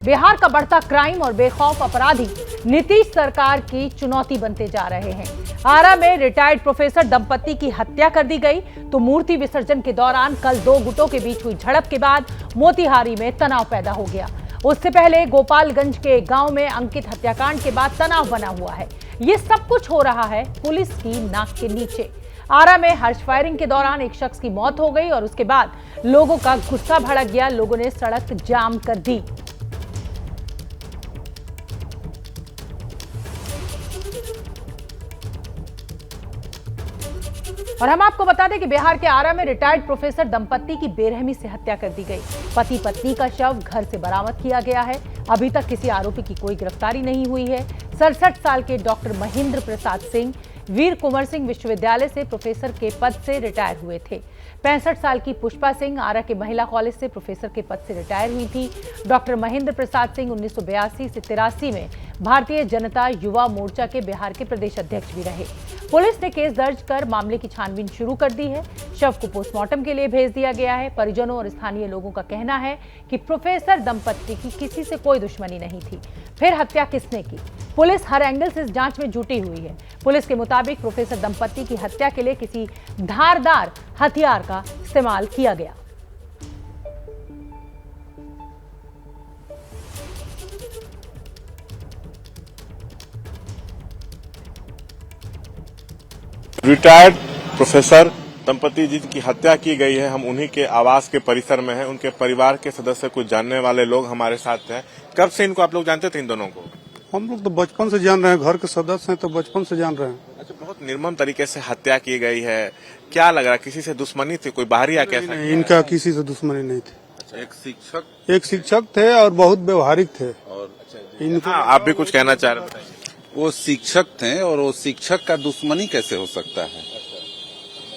बिहार का बढ़ता क्राइम और बेखौफ अपराधी नीतीश सरकार की चुनौती बनते जा रहे हैं। आरा में रिटायर्ड प्रोफेसर दंपति की हत्या कर दी गई तो मूर्ति विसर्जन के दौरान कल दो गुटों के बीच हुई झड़प के बाद मोतिहारी में तनाव पैदा हो गया। उससे पहले गोपालगंज के गांव में अंकित हत्याकांड के बाद तनाव बना हुआ है। ये सब कुछ हो रहा है पुलिस की नाक के नीचे। आरा में हर्ष फायरिंग के दौरान एक शख्स की मौत हो गई और उसके बाद लोगों का गुस्सा भड़क गया। लोगों ने सड़क जाम कर दी। और हम आपको बता दें कि बिहार के आरा में रिटायर्ड प्रोफेसर दंपति की बेरहमी से हत्या कर दी गई। पति पत्नी का शव घर से बरामद किया गया है। अभी तक किसी आरोपी की कोई गिरफ्तारी नहीं हुई है। 67 साल के डॉक्टर महेंद्र प्रसाद सिंह वीर कुंवर सिंह विश्वविद्यालय से प्रोफेसर के पद से रिटायर हुए थे। 65 साल की पुष्पा सिंह आरा के महिला कॉलेज से प्रोफेसर के पद से रिटायर हुई थी। डॉक्टर महेंद्र प्रसाद सिंह 1982 से 83 में भारतीय जनता युवा मोर्चा के बिहार के प्रदेश अध्यक्ष भी रहे। पुलिस ने केस दर्ज कर मामले की छानबीन शुरू कर दी है। शव को पोस्टमार्टम के लिए भेज दिया गया है। परिजनों और स्थानीय लोगों का कहना है कि प्रोफेसर दंपति की किसी से कोई दुश्मनी नहीं थी। फिर हत्या किसने की? पुलिस हर एंगल से इस जांच में जुटी हुई है। पुलिस के मुताबिक प्रोफेसर दंपति की हत्या के लिए किसी धारदार हथियार का इस्तेमाल किया गया। रिटायर्ड प्रोफेसर दंपति जी की हत्या की गई है। हम उन्हीं के आवास के परिसर में हैं। उनके परिवार के सदस्य, कुछ जानने वाले लोग हमारे साथ हैं। कब से इनको आप लोग जानते थे इन दोनों को? हम लोग तो बचपन से जान रहे हैं, घर के सदस्य हैं तो बचपन से जान रहे हैं। अच्छा, बहुत निर्मम तरीके से हत्या की गई है। क्या लग रहा है, किसी से दुश्मनी थी? कोई बाहरी या कैसा? नहीं, इनका किसी से दुश्मनी नहीं थी। अच्छा, एक शिक्षक थे और बहुत व्यवहारिक थे। और आप भी कुछ कहना चाह रहे हैं? वो शिक्षक थे और वो शिक्षक का दुश्मनी कैसे हो सकता है?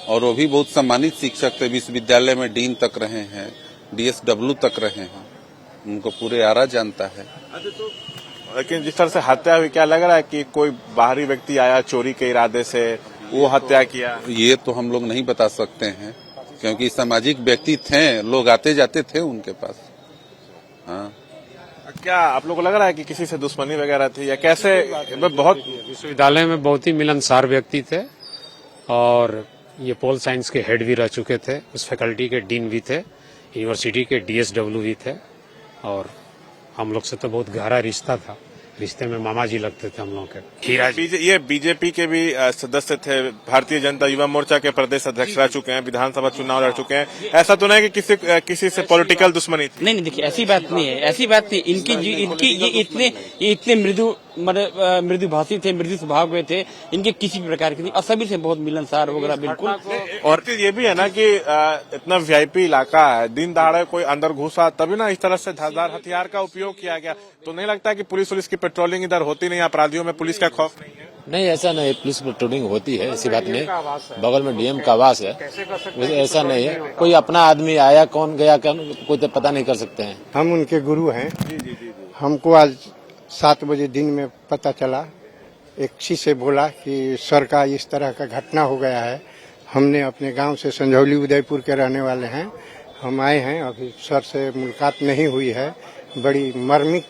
और वो भी बहुत सम्मानित शिक्षक थे। विश्वविद्यालय में डीन तक रहे हैं, DSW तक रहे हैं। उनको पूरे आरा जानता है। लेकिन जिस तरह से हत्या हुई, क्या लग रहा है कि कोई बाहरी व्यक्ति आया चोरी के इरादे से वो हत्या किया? ये तो हम लोग नहीं बता सकते हैं क्योंकि सामाजिक व्यक्ति थे, लोग आते जाते थे उनके पास। हाँ, क्या आप लोगों को लग रहा है कि किसी से दुश्मनी वगैरह थी या कैसे? बहुत विश्वविद्यालय में बहुत ही मिलनसार व्यक्ति थे और ये पोल साइंस के हेड भी रह चुके थे। उस फैकल्टी के डीन भी थे, यूनिवर्सिटी के DSW भी थे और हम लोग से तो बहुत गहरा रिश्ता था। रिश्ते में मामा जी लगते थे हम लोग के। ये बीजेपी के भी सदस्य थे, भारतीय जनता युवा मोर्चा के प्रदेश अध्यक्ष रह चुके हैं, विधानसभा चुनाव लड़ चुके हैं। ऐसा तो नहीं कि किसी से पॉलिटिकल दुश्मनी थी? नहीं, देखिए ऐसी बात नहीं है, ऐसी बात नहीं। इनकी ये इतने मृदु भाषी थे, मृदु स्वभाव के थे। इनके किसी भी प्रकार की नहीं और सभी से बहुत मिलनसार वगैरह बिल्कुल। और ये भी है ना कि इतना VIP इलाका है, दिन दहाड़े कोई अंदर घुसा तभी ना इस तरह से धारदार हथियार का उपयोग किया गया। तो नहीं लगता कि पुलिस की पेट्रोलिंग इधर होती नहीं? अपराधियों में पुलिस का खौफ नहीं है? नहीं, ऐसा नहीं। पुलिस पेट्रोलिंग होती है, ऐसी बात नहीं। बगल में DM का आवास है, ऐसा नहीं है। कोई अपना आदमी आया, कौन गया, कोई तो पता नहीं कर सकते हैं। हम उनके गुरु हैं। हमको आज 7 बजे दिन में पता चला, एक शिष्य बोला कि सर का इस तरह का घटना हो गया है। हमने अपने गांव से संझौली उदयपुर के रहने वाले हैं, हम आए हैं। अभी सर से मुलाकात नहीं हुई है। बड़ी मर्मिक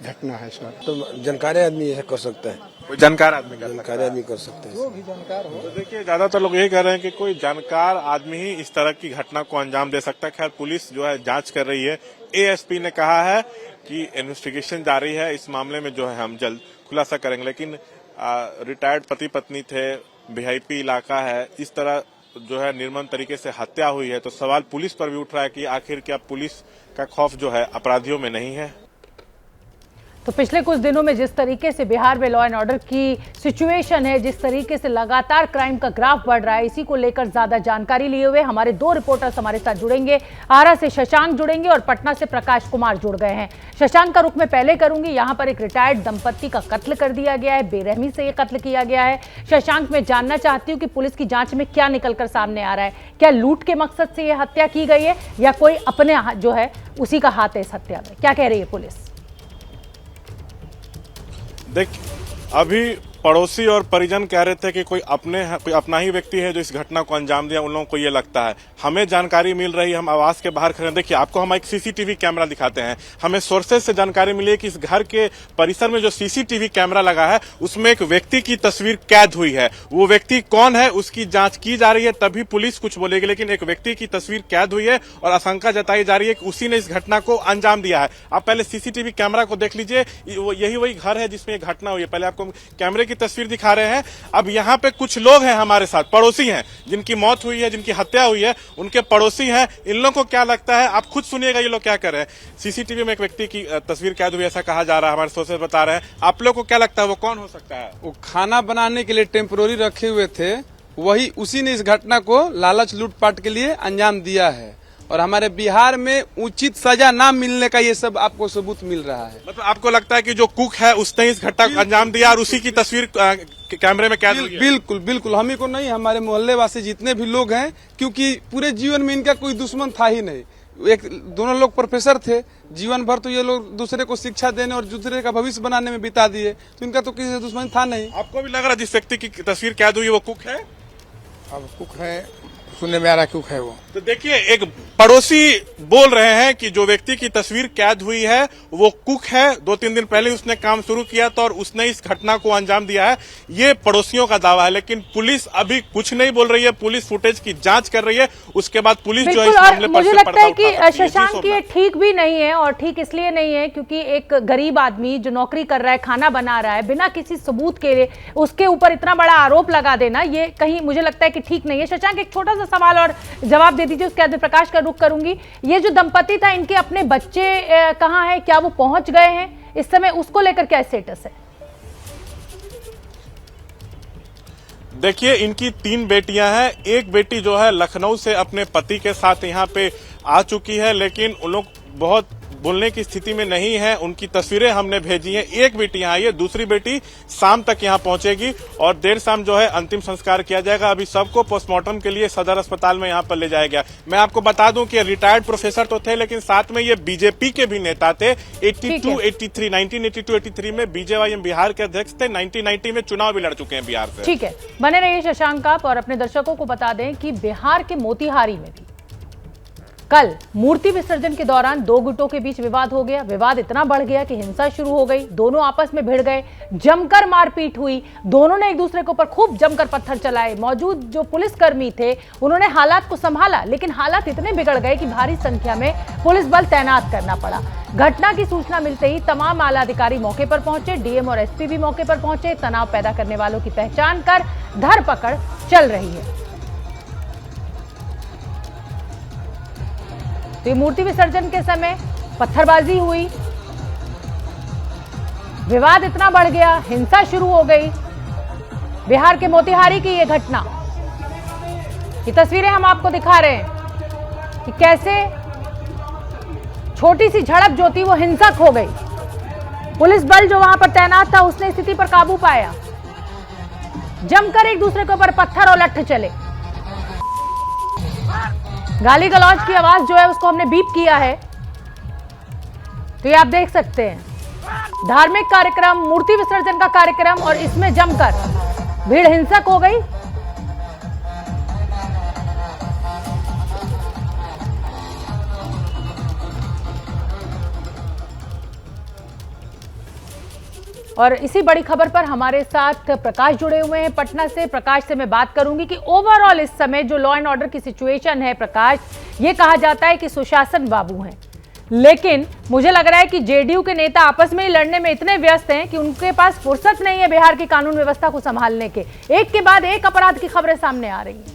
घटना है सर। तो जानकार आदमी ऐसा कर सकता है, कोई जानकार आदमी कर सकता है। जो भी जानकार हो। तो देखिए, ज्यादातर लोग यही कह रहे हैं कि कोई जानकार आदमी ही इस तरह की घटना को अंजाम दे सकता है। खैर, पुलिस जो है जांच कर रही है। ASP ने कहा है कि इन्वेस्टिगेशन जारी है, इस मामले में जो है हम जल्द खुलासा करेंगे। लेकिन रिटायर्ड पति पत्नी थे, VIP इलाका है, इस तरह जो है निर्मम तरीके से हत्या हुई है, तो सवाल पुलिस पर भी उठ रहा है कि आखिर क्या पुलिस का खौफ जो है अपराधियों में नहीं है? तो पिछले कुछ दिनों में जिस तरीके से बिहार में लॉ एंड ऑर्डर की सिचुएशन है, जिस तरीके से लगातार क्राइम का ग्राफ बढ़ रहा है, इसी को लेकर ज्यादा जानकारी लिए हुए हमारे 2 रिपोर्टर्स हमारे साथ जुड़ेंगे। आरा से शशांक जुड़ेंगे और पटना से प्रकाश कुमार जुड़ गए हैं। शशांक का रुख मैं पहले करूंगी। यहाँ पर एक रिटायर्ड दंपति का कत्ल कर दिया गया है, बेरहमी से यह कत्ल किया गया है। शशांक, मैं जानना चाहती हूँ कि पुलिस की जांच में क्या निकलकर सामने आ रहा है? क्या लूट के मकसद से यह हत्या की गई है या कोई अपने जो है उसी का हाथ है इस हत्या में? क्या कह रही है पुलिस? देख, अभी पड़ोसी और परिजन कह रहे थे कि कोई अपना ही व्यक्ति है जो इस घटना को अंजाम दिया, उन लोगों को ये लगता है। हमें जानकारी मिल रही है, हम आवास के बाहर खड़े हैं। देखिए, आपको हम एक सीसीटीवी कैमरा दिखाते हैं। हमें सोर्सेज से जानकारी मिली है कि इस घर के परिसर में जो सीसीटीवी कैमरा लगा है उसमें एक व्यक्ति की तस्वीर कैद हुई है। वो व्यक्ति कौन है उसकी जांच की जा रही है, तभी पुलिस कुछ बोलेगी। लेकिन एक व्यक्ति की तस्वीर कैद हुई है और आशंका जताई जा रही है कि उसी ने इस घटना को अंजाम दिया है। आप पहले सीसीटीवी कैमरा को देख लीजिए, यही वही घर है जिसमें ये घटना हुई है। पहले आपको कैमरे की तस्वीर दिखा रहे हैं। अब यहाँ पे कुछ लोग हैं हमारे साथ, पड़ोसी हैं, जिनकी मौत हुई है, जिनकी हत्या हुई है, उनके पड़ोसी हैं। इन लोगों को क्या लगता है, आप खुद सुनिएगा ये लोग क्या कर रहे हैं। सीसीटीवी में एक व्यक्ति की तस्वीर कैद हुई ऐसा कहा जा रहा है, हमारे सोर्सेज बता रहे हैं। आप लोग को क्या लगता है वो कौन हो सकता है? वो खाना बनाने के लिए टेम्पोररी रखे हुए थे, वही उसी ने इस घटना को लालच लूटपाट के लिए अंजाम दिया है। और हमारे बिहार में उचित सजा ना मिलने का ये सब आपको सबूत मिल रहा है। मतलब आपको लगता है कि जो कुक है उसने इस घटना को अंजाम दिया और उसी की तस्वीर कैमरे में कैद हुई है? बिल्कुल बिल्कुल, हम ही को नहीं, हमारे मोहल्ले वासी जितने भी लोग हैं, क्योंकि पूरे जीवन में इनका कोई दुश्मन था ही नहीं। दोनों लोग प्रोफेसर थे, जीवन भर तो ये लोग दूसरे को शिक्षा देने और दूसरे का भविष्य बनाने में बिता दिए, तो इनका तो किसी से दुश्मन था नहीं। आपको भी लग रहा है जिस व्यक्ति की तस्वीर कैद हुई है वो कुक है? अब कुक है, सुनने में आ रहा कुक है वो। तो देखिए, एक पड़ोसी बोल रहे हैं कि जो व्यक्ति की तस्वीर कैद हुई है वो कुक है। 2-3 दिन पहले उसने काम शुरू किया था और उसने इस घटना को अंजाम दिया है, ये पड़ोसियों का दावा है। लेकिन पुलिस अभी कुछ नहीं बोल रही है, पुलिस फुटेज की जांच कर रही है, उसके बाद पुलिस जो है इस मामले पर मुझे से लगता है पर्दा उठा कि शशांक ये ठीक भी नहीं है, और ठीक इसलिए नहीं है क्योंकि एक गरीब आदमी जो नौकरी कर रहा है, खाना बना रहा है, बिना किसी सबूत के उसके ऊपर इतना बड़ा आरोप लगा देना, ये कहीं मुझे लगता है कि ठीक नहीं है। शशांक, एक छोटा सा सवाल और जवाब दे दीजिए, उसके बाद प्रकाश का रुख करूंगी। ये जो दंपति था, इनके अपने बच्चे कहाँ हैं? क्या वो पहुंच गए हैं इस समय? उसको लेकर क्या स्टेटस है? देखिए, इनकी 3 बेटियां हैं। एक बेटी जो है लखनऊ से अपने पति के साथ यहाँ पे आ चुकी है, लेकिन उन लोग बहुत बोलने की स्थिति में नहीं है। उनकी तस्वीरें हमने भेजी हैं। एक बेटी यहाँ आई है, दूसरी बेटी शाम तक यहाँ पहुंचेगी और देर शाम जो है अंतिम संस्कार किया जाएगा। अभी सबको पोस्टमार्टम के लिए सदर अस्पताल में यहाँ पर ले जाया गया। मैं आपको बता दूं कि रिटायर्ड प्रोफेसर तो थे, लेकिन साथ में ये बीजेपी के भी नेता थे। 1982-83 में बीजेवाईएम बिहार के अध्यक्ष थे। 1990 में चुनाव भी लड़ चुके हैं बिहार से। ठीक है, बने रहिए शशांक आप, और अपने दर्शकों को बता दें कि बिहार के मोतिहारी में भी कल मूर्ति विसर्जन के दौरान 2 गुटों के बीच विवाद हो गया। विवाद इतना बढ़ गया कि हिंसा शुरू हो गई, दोनों आपस में भिड़ गए, जमकर मारपीट हुई, दोनों ने एक दूसरे के ऊपर खूब जमकर पत्थर चलाए। मौजूद जो पुलिसकर्मी थे उन्होंने हालात को संभाला, लेकिन हालात इतने बिगड़ गए कि भारी संख्या में पुलिस बल तैनात करना पड़ा। घटना की सूचना मिलते ही तमाम आला अधिकारी मौके पर पहुंचे, डीएम और एसपी भी मौके पर पहुंचे। तनाव पैदा करने वालों की पहचान कर धरपकड़ चल रही है। तो मूर्ति विसर्जन के समय पत्थरबाजी हुई, विवाद इतना बढ़ गया, हिंसा शुरू हो गई। बिहार के मोतिहारी की यह घटना, ये तस्वीरें हम आपको दिखा रहे हैं कि कैसे छोटी सी झड़प जो थी वो हिंसक हो गई। पुलिस बल जो वहां पर तैनात था उसने स्थिति पर काबू पाया, जमकर एक दूसरे के ऊपर पत्थर और लट्ठ चले। गाली गलौज की आवाज जो है उसको हमने बीप किया है, तो ये आप देख सकते हैं। धार्मिक कार्यक्रम, मूर्ति विसर्जन का कार्यक्रम, और इसमें जमकर भीड़ हिंसक हो गई। और इसी बड़ी खबर पर हमारे साथ प्रकाश जुड़े हुए हैं पटना से। प्रकाश से मैं बात करूंगी कि ओवरऑल इस समय जो लॉ एंड ऑर्डर की सिचुएशन है, प्रकाश, ये कहा जाता है कि सुशासन बाबू हैं, लेकिन मुझे लग रहा है कि जेडीयू के नेता आपस में ही लड़ने में इतने व्यस्त हैं कि उनके पास फुर्सत नहीं है बिहार की कानून व्यवस्था को संभालने के। एक के बाद एक अपराध की खबरें सामने आ रही हैं।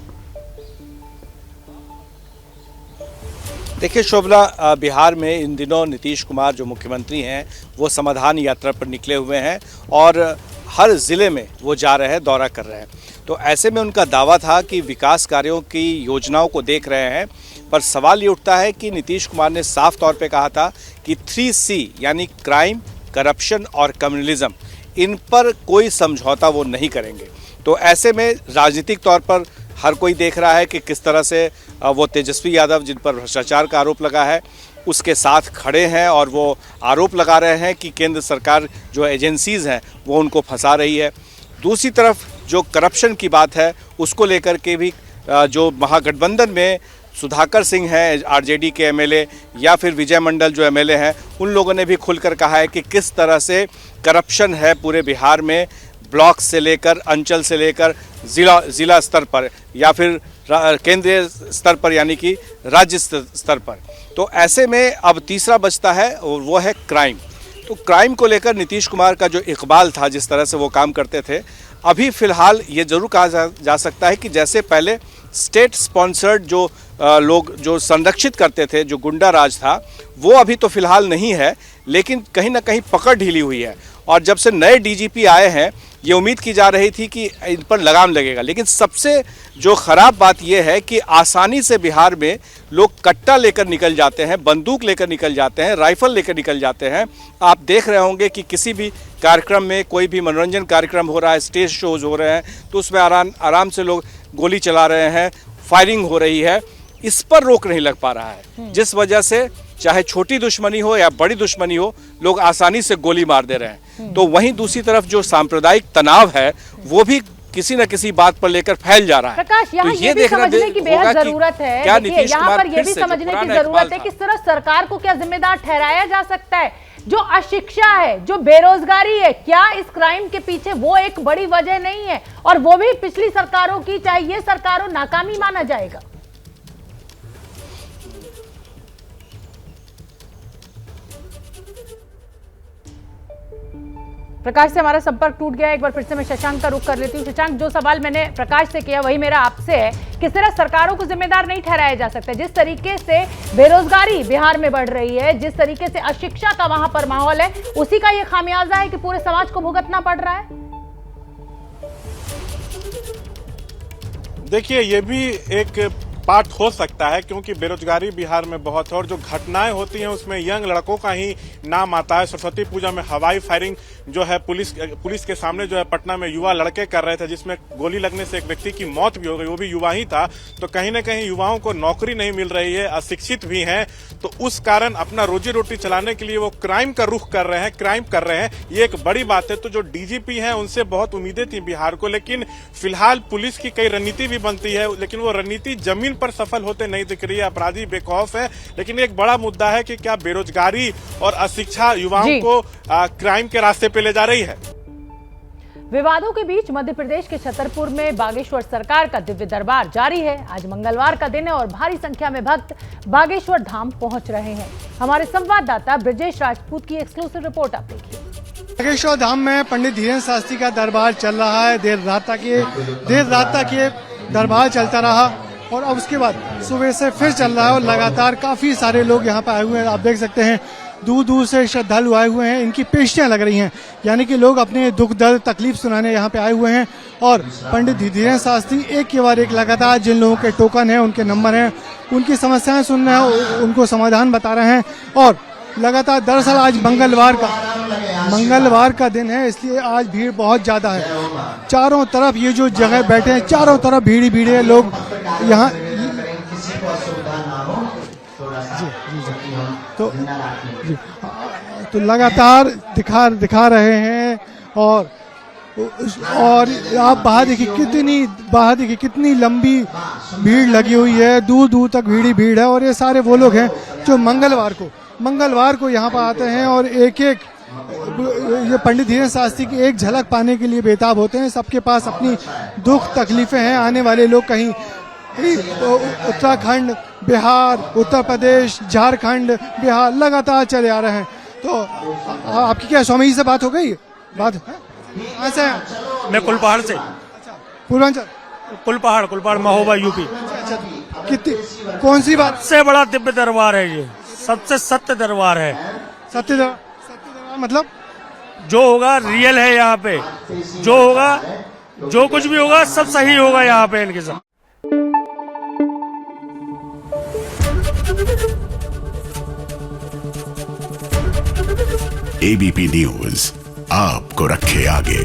देखिए शोभना, बिहार में इन दिनों नीतीश कुमार जो मुख्यमंत्री हैं वो समाधान यात्रा पर निकले हुए हैं और हर ज़िले में वो जा रहे हैं, दौरा कर रहे हैं। तो ऐसे में उनका दावा था कि विकास कार्यों की योजनाओं को देख रहे हैं, पर सवाल ये उठता है कि नीतीश कुमार ने साफ तौर पे कहा था कि 3C यानी क्राइम, करप्शन और कम्युनलिज्म, इन पर कोई समझौता वो नहीं करेंगे। तो ऐसे में राजनीतिक तौर पर हर कोई देख रहा है कि किस तरह से वो तेजस्वी यादव, जिन पर भ्रष्टाचार का आरोप लगा है, उसके साथ खड़े हैं और वो आरोप लगा रहे हैं कि केंद्र सरकार जो एजेंसीज़ हैं वो उनको फंसा रही है। दूसरी तरफ जो करप्शन की बात है उसको लेकर के भी जो महागठबंधन में सुधाकर सिंह हैं आरजेडी के एमएलए या फिर विजय मंडल जो एमएलए हैं, उन लोगों ने भी खुलकर कहा है कि किस तरह से करप्शन है पूरे बिहार में, ब्लॉक से लेकर अंचल से लेकर जिला स्तर पर या फिर केंद्रीय स्तर पर यानी कि राज्य स्तर पर। तो ऐसे में अब तीसरा बचता है और वो है क्राइम। तो क्राइम को लेकर नीतीश कुमार का जो इकबाल था, जिस तरह से वो काम करते थे, अभी फिलहाल ये जरूर कहा जा सकता है कि जैसे पहले स्टेट स्पॉन्सर्ड जो लोग जो संरक्षित करते थे, जो गुंडा राज था, वो अभी तो फिलहाल नहीं है, लेकिन कहीं ना कहीं पकड़ ढीली हुई है। और जब से नए डीजीपी आए हैं, ये उम्मीद की जा रही थी कि इन पर लगाम लगेगा, लेकिन सबसे जो खराब बात यह है कि आसानी से बिहार में लोग कट्टा लेकर निकल जाते हैं, बंदूक लेकर निकल जाते हैं, राइफल लेकर निकल जाते हैं। आप देख रहे होंगे कि किसी भी कार्यक्रम में, कोई भी मनोरंजन कार्यक्रम हो रहा है, स्टेज शोज हो रहे हैं, तो उसमें आराम से लोग गोली चला रहे हैं, फायरिंग हो रही है। इस पर रोक नहीं लग पा रहा है, जिस वजह से चाहे छोटी दुश्मनी हो या बड़ी दुश्मनी हो, लोग आसानी से गोली मार दे रहे हैं। तो वहीं दूसरी तरफ जो सांप्रदायिक तनाव है वो भी किसी न किसी बात पर लेकर फैल जा रहा है। प्रकाश, यहाँ ये भी समझने की बेहद जरूरत है, यहाँ पर ये भी समझने की जरूरत है कि सिर्फ सरकार को क्या जिम्मेदार ठहराया जा सकता है? जो अशिक्षा है, जो बेरोजगारी है, क्या इस क्राइम के पीछे वो एक बड़ी वजह नहीं है? और वो भी पिछली सरकारों की, चाहे ये सरकारों, नाकामी माना जाएगा। प्रकाश से हमारा संपर्क टूट गया। एक बार फिर से मैं शशांक का रुख कर लेती हूँ। शशांक, जो सवाल मैंने प्रकाश से किया वही मेरा आपसे है कि सिर्फ सरकारों को जिम्मेदार नहीं ठहराया जा सकता। जिस तरीके से बेरोजगारी बिहार में बढ़ रही है, जिस तरीके से अशिक्षा का वहां पर माहौल है, उसी का ये खामियाजा है कि पूरे समाज को भुगतना पड़ रहा है। देखिए, ये भी एक पार्ट हो सकता है, क्योंकि बेरोजगारी बिहार में बहुत है और जो घटनाएं होती हैं उसमें यंग लड़कों का ही नाम आता है। सरस्वती पूजा में हवाई फायरिंग जो है पुलिस के सामने जो है पटना में युवा लड़के कर रहे थे, जिसमें गोली लगने से एक व्यक्ति की मौत भी हो गई, वो भी युवा ही था। तो कहीं ना कहीं युवाओं को नौकरी नहीं मिल रही है, अशिक्षित भी हैं, तो उस कारण अपना रोजी रोटी चलाने के लिए वो क्राइम का रुख कर रहे हैं, क्राइम कर रहे हैं। ये एक बड़ी बात है। तो जो डीजीपी हैं उनसे बहुत उम्मीदें थी बिहार को, लेकिन फिलहाल पुलिस की कई रणनीति भी बनती है, लेकिन वो रणनीति जमीन पर सफल होते नहीं दिख रही है। अपराधी बेखौफ है, लेकिन एक बड़ा मुद्दा है कि क्या बेरोजगारी और अशिक्षा युवाओं को क्राइम के रास्ते पे ले जा रही है। विवादों के बीच मध्य प्रदेश के छतरपुर में बागेश्वर सरकार का दिव्य दरबार जारी है। आज मंगलवार का दिन है और भारी संख्या में भक्त बागेश्वर धाम पहुंच रहे हैं। हमारे संवाददाता ब्रजेश राजपूत की एक्सक्लूसिव रिपोर्ट आप देखिए। बागेश्वर धाम में पंडित धीरेन्द्र शास्त्री का दरबार चल रहा है। देर रात तक ये दरबार चलता रहा और अब उसके बाद सुबह से फिर चल रहा है और लगातार काफी सारे लोग यहाँ पे आए हुए हैं। आप देख सकते हैं दूर दूर से श्रद्धालु आए हुए हैं। इनकी पेशियां लग रही हैं, यानी कि लोग अपने दुख दर्द तकलीफ सुनाने यहाँ पे आए हुए हैं। और पंडित धीरेन्द्र शास्त्री एक के बाद एक लगातार जिन लोगों के टोकन है, उनके नंबर हैं, उनकी समस्याएं सुन रहे हैं, उनको समाधान बता रहे हैं। और लगातार, दरअसल आज मंगलवार का दिन है, इसलिए आज भीड़ बहुत ज्यादा है। चारों तरफ ये जो जगह बैठे हैं, चारों तरफ भीड़ ही भीड़ है। लोग यहाँ तो लगातार दिखा रहे हैं। और आप बाहर देखिए कितनी लंबी भीड़ लगी हुई है, दूर दूर तक भीड़ ही भीड़ है। और ये सारे वो लोग हैं जो मंगलवार को यहाँ पर आते हैं और एक ये पंडित धीरेन्द्र शास्त्री की एक झलक पाने के लिए बेताब होते हैं। सबके पास अपनी दुख तकलीफें हैं। आने वाले लोग कहीं उत्तराखंड, बिहार, उत्तर प्रदेश, झारखंड, बिहार लगातार चले आ रहे हैं। तो आपकी क्या स्वामी जी से बात हो गई? कहाँ से हैं? मैं कुलपहाड़ से। पूर्वांचल कुलपहाड़ महोबा यूपी। कितनी कौन सी बात? सबसे बड़ा दिव्य दरबार है ये, सबसे सत्य दरबार है। सत्य दरबार मतलब जो होगा रियल है यहाँ पे, जो होगा, जो कुछ भी होगा सब सही होगा यहाँ पे इनके साथ। एबीपी न्यूज आपको रखे आगे।